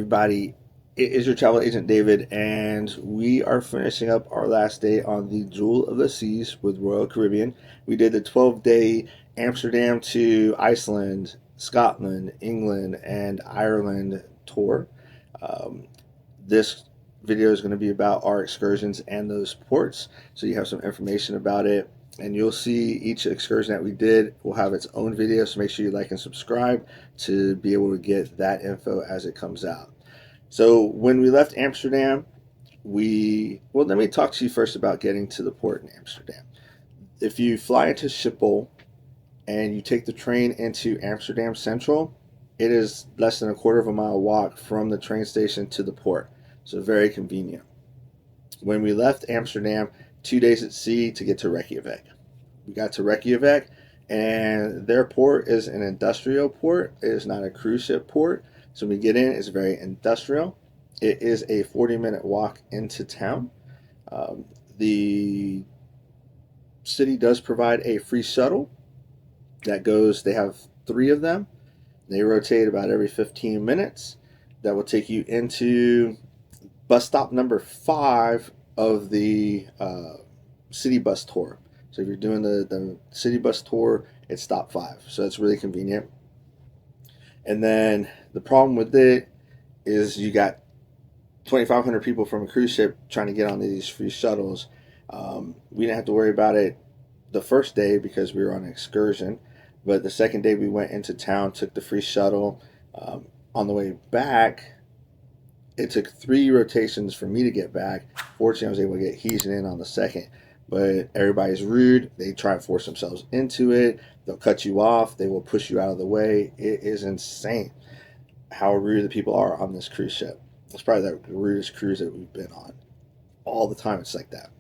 everybody. It is your travel agent David, and we are finishing up our last day on the Jewel of the Seas with Royal Caribbean. We did the 12-day Amsterdam to Iceland, Scotland, England, and Ireland tour. Um, this video is going to be about our excursions and those ports, so you have some information about it. And you'll see each excursion that we did will have its own video, so make sure you like and subscribe to be able to get that info as it comes out. So when we left Amsterdam, let me talk to you first about getting to the port in Amsterdam. If you fly into Schiphol and you take the train into Amsterdam Central, it is less than a quarter of a mile walk from the train station to the port, so very convenient. When we left Amsterdam, 2 days at sea to get to Reykjavik. We got to Reykjavik, and their port is an industrial port. It is not a cruise ship port. So when we get in, it's very industrial. It is a 40-minute walk into town. The city does provide a free shuttle that goes, they have 3 of them. They rotate about every 15 minutes. That will take you into bus stop number 5 of the city bus tour. So if you're doing the city bus tour, it's stop 5. So it's really convenient. And then the problem with it is you got 2,500 people from a cruise ship trying to get on these free shuttles. We didn't have to worry about it the first day because we were on an excursion. But the second day we went into town, took the free shuttle. On the way back, it took 3 rotations for me to get back. Fortunately, I was able to get heated in on the second. But everybody's rude. They try and force themselves into it. They'll cut you off. They will push you out of the way. It is insane how rude the people are on this cruise ship. It's probably the rudest cruise that we've been on. All the time it's like that.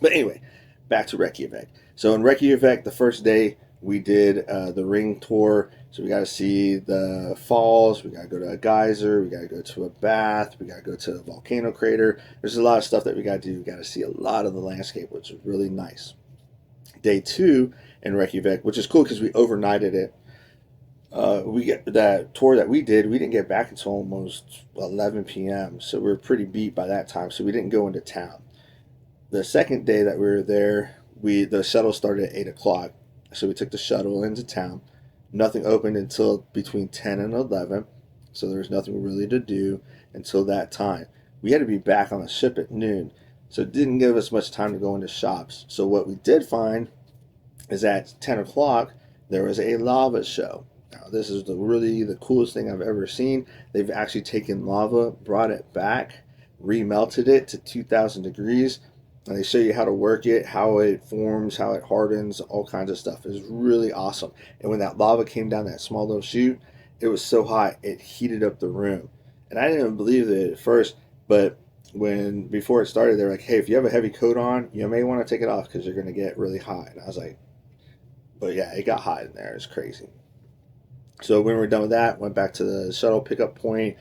But anyway, back to Reykjavik. So in Reykjavik, the first day we did the ring tour. So we got to see the falls. We got to go to a geyser. We got to go to a bath. We got to go to a volcano crater. There's a lot of stuff that we got to do. We got to see a lot of the landscape, which is really nice. Day 2 in Reykjavik, which is cool because we overnighted it. We get that tour that we did. We didn't get back until almost 11 p.m. So we were pretty beat by that time. So we didn't go into town. The second day that we were there, the shuttle started at 8 o'clock. So we took the shuttle into town. Nothing opened until between 10 and 11. So there was nothing really to do until that time. We had to be back on the ship at noon. So it didn't give us much time to go into shops. So what we did find is at 10 o'clock, there was a lava show. Now, this is really the coolest thing I've ever seen. They've actually taken lava, brought it back, remelted it to 2,000 degrees, and they show you how to work it, how it forms, how it hardens, all kinds of stuff. It's really awesome. And when that lava came down that small little chute, it was so hot, it heated up the room. And I didn't even believe it at first, but before it started, they're like, hey, if you have a heavy coat on, you may want to take it off because you're going to get really hot. And I was like, but yeah, it got hot in there. It's crazy. So when we were done with that, went back to the shuttle pickup point,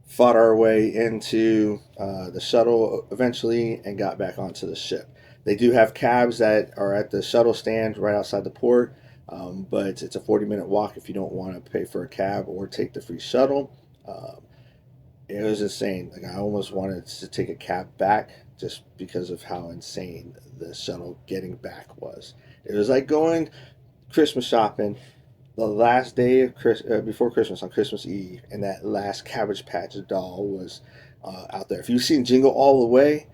fought our way into the shuttle eventually, and got back onto the ship. They do have cabs that are at the shuttle stand right outside the port, but it's a 40-minute walk if you don't want to pay for a cab or take the free shuttle. It was insane. Like, I almost wanted to take a cab back just because of how insane the shuttle getting back was. It was like going Christmas shopping the last day of before Christmas, on Christmas Eve, and that last Cabbage Patch doll was out there. If you've seen Jingle All the Way,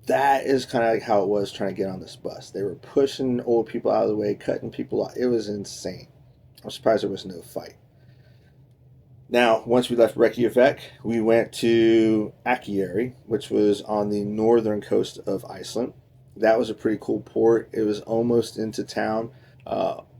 that is kind of like how it was trying to get on this bus. They were pushing old people out of the way, cutting people out. It was insane. I'm surprised there was no fight. Now, once we left Reykjavik, we went to Akureyri, which was on the northern coast of Iceland. That was a pretty cool port. It was almost into town.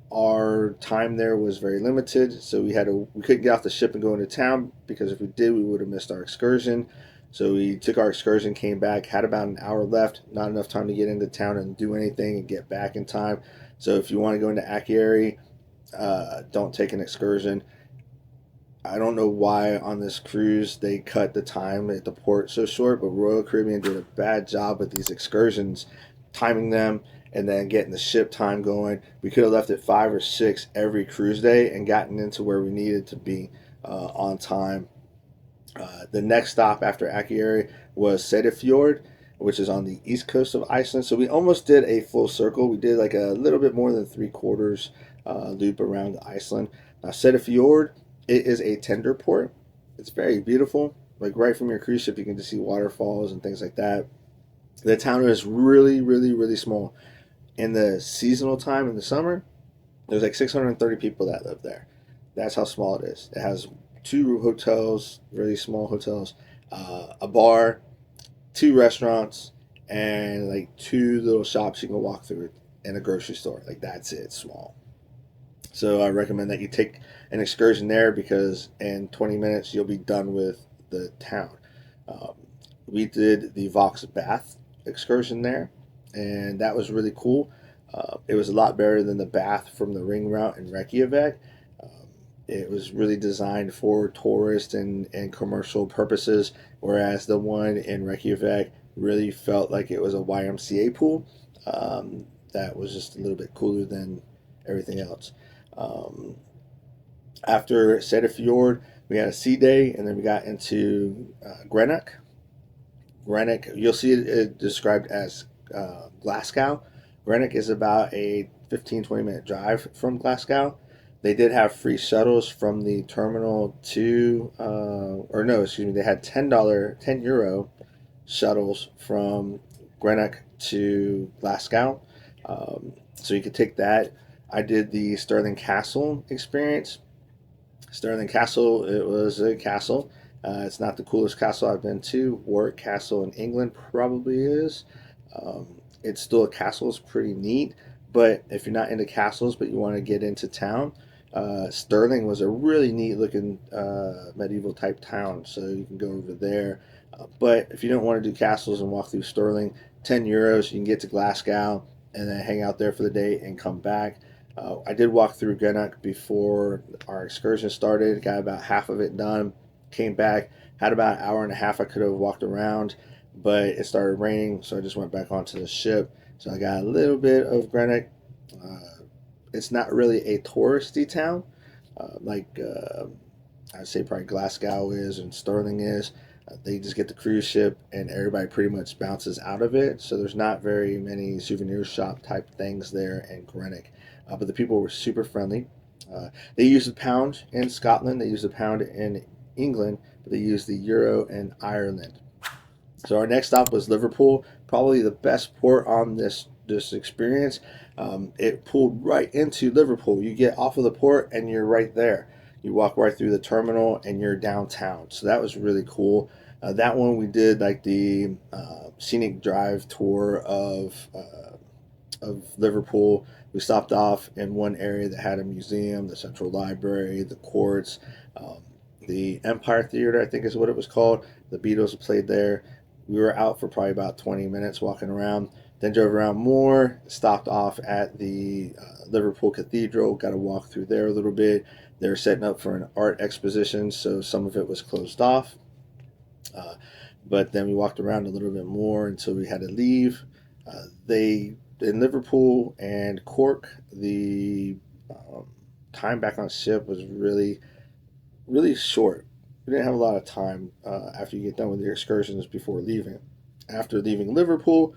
Our time there was very limited, so we couldn't get off the ship and go into town, because if we did, we would have missed our excursion. So we took our excursion, came back, had about an hour left, not enough time to get into town and do anything and get back in time. So if you want to go into Akureyri, don't take an excursion. I don't know why on this cruise they cut the time at the port so short, but Royal Caribbean did a bad job with these excursions, timing them and then getting the ship time going. We could have left at 5 or 6 every cruise day and gotten into where we needed to be on time. The next stop after Akureyri was Seyðisfjord, which is on the east coast of Iceland. So we almost did a full circle. We did like a little bit more than 3/4 loop around Iceland. Now, Seyðisfjord, it is a tender port. It's very beautiful. Like right from your cruise ship, you can just see waterfalls and things like that. The town is really, really, really small. In the seasonal time in the summer, there's like 630 people that live there. That's how small it is. It has two hotels, really small hotels, a bar, two restaurants, and like two little shops you can walk through, and a grocery store. Like that's it. It's small. So I recommend that you take an excursion there because in 20 minutes you'll be done with the town. Um, we did the Vok Bath Excursion there, and that was really cool. It was a lot better than the bath from the ring route in Reykjavik. Um, it was really designed for tourist and commercial purposes, whereas the one in Reykjavik really felt like it was a YMCA pool. That was just a little bit cooler than everything else. Um, After Seyðisfjord, we had a sea day, and then we got into Greenock. Greenock, you'll see it described as Glasgow. Greenock is about a 15-20 minute drive from Glasgow. They did have free shuttles from the terminal to, or no, excuse me, they had €10 shuttles from Greenock to Glasgow. So you could take that. I did the Stirling Castle experience. Stirling Castle, it was a castle. It's not the coolest castle I've been to. Warwick Castle in England probably is. It's still a castle. It's pretty neat. But if you're not into castles, but you want to get into town, Stirling was a really neat looking medieval type town. So you can go over there. But if you don't want to do castles and walk through Stirling, €10, you can get to Glasgow and then hang out there for the day and come back. I did walk through Greenock before our excursion started, got about half of it done, came back, had about an hour and a half I could have walked around, but it started raining, so I just went back onto the ship. So I got a little bit of Greenock. It's not really a touristy town, like I'd say probably Glasgow is and Stirling is. They just get the cruise ship and everybody pretty much bounces out of it. So there's not very many souvenir shop type things there in Greenock. But the people were super friendly. They use the pound in Scotland. They use the pound in England, but they use the euro in Ireland. So our next stop was Liverpool, probably the best port on this experience. It pulled right into Liverpool. You get off of the port and you're right there. You walk right through the terminal and you're downtown. So that was really cool. That one we did like the scenic drive tour of Liverpool. We stopped off in one area that had a museum, the Central Library, the courts, the Empire Theater, I think is what it was called. The Beatles played there. We were out for probably about 20 minutes walking around, then drove around more, stopped off at the Liverpool Cathedral, got to walk through there a little bit. They were setting up for an art exposition, so some of it was closed off. But then we walked around a little bit more until we had to leave. They in Liverpool and Cork, the time back on ship was really, really short. We didn't have a lot of time after you get done with your excursions before leaving. After leaving Liverpool,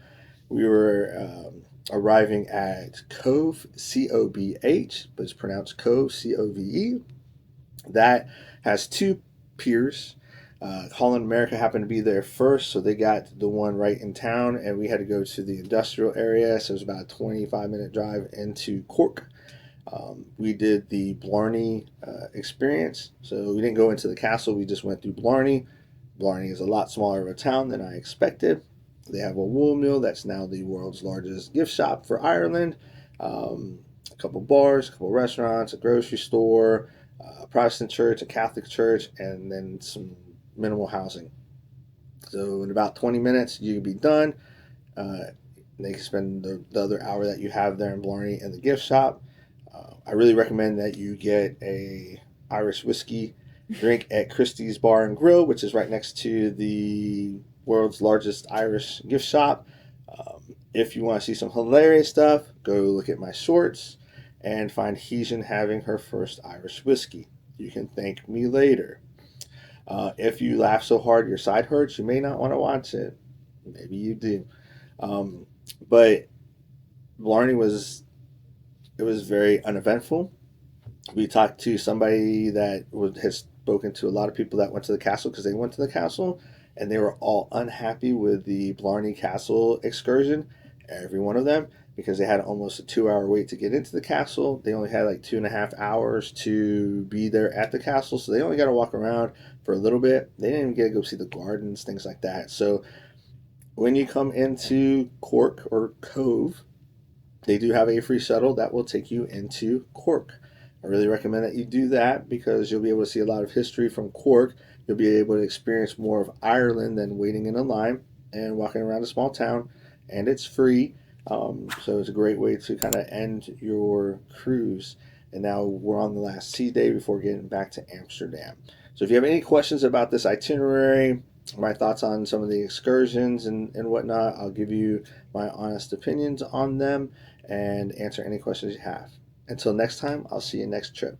we were arriving at Cove, Cobh, but it's pronounced Cove, Cove. That has two piers. Holland America happened to be there first, so they got the one right in town, and we had to go to the industrial area, so it was about a 25-minute drive into Cork. We did the Blarney experience, so we didn't go into the castle, we just went through Blarney. Blarney is a lot smaller of a town than I expected. They have a wool mill that's now the world's largest gift shop for Ireland. A couple bars, a couple restaurants, a grocery store, a Protestant church, a Catholic church, and then some minimal housing. So in about 20 minutes, you can be done. They can spend the other hour that you have there in Blarney in the gift shop. I really recommend that you get a Irish whiskey drink at Christie's Bar and Grill, which is right next to the world's largest Irish gift shop. If you want to see some hilarious stuff, go look at my shorts and find Hesian having her first Irish whiskey. You can thank me later. If you laugh so hard your side hurts, you may not want to watch it. Maybe you do. Um, but Blarney was it was very uneventful. We talked to somebody that has spoken to a lot of people that went to the castle because they went to the castle and they were all unhappy with the Blarney Castle excursion, every one of them, because they had almost a 2 hour wait to get into the castle. They only had like 2.5 hours to be there at the castle, so they only got to walk around for a little bit. They didn't even get to go see the gardens, things like that. So when you come into Cork or Cove, they do have a free shuttle that will take you into Cork. I really recommend that you do that because you'll be able to see a lot of history from Cork. You'll be able to experience more of Ireland than waiting in a line and walking around a small town, and it's free. So it's a great way to kind of end your cruise. And now we're on the last sea day before getting back to Amsterdam. So if you have any questions about this itinerary, my thoughts on some of the excursions and whatnot, I'll give you my honest opinions on them and answer any questions you have. Until next time, I'll see you next trip.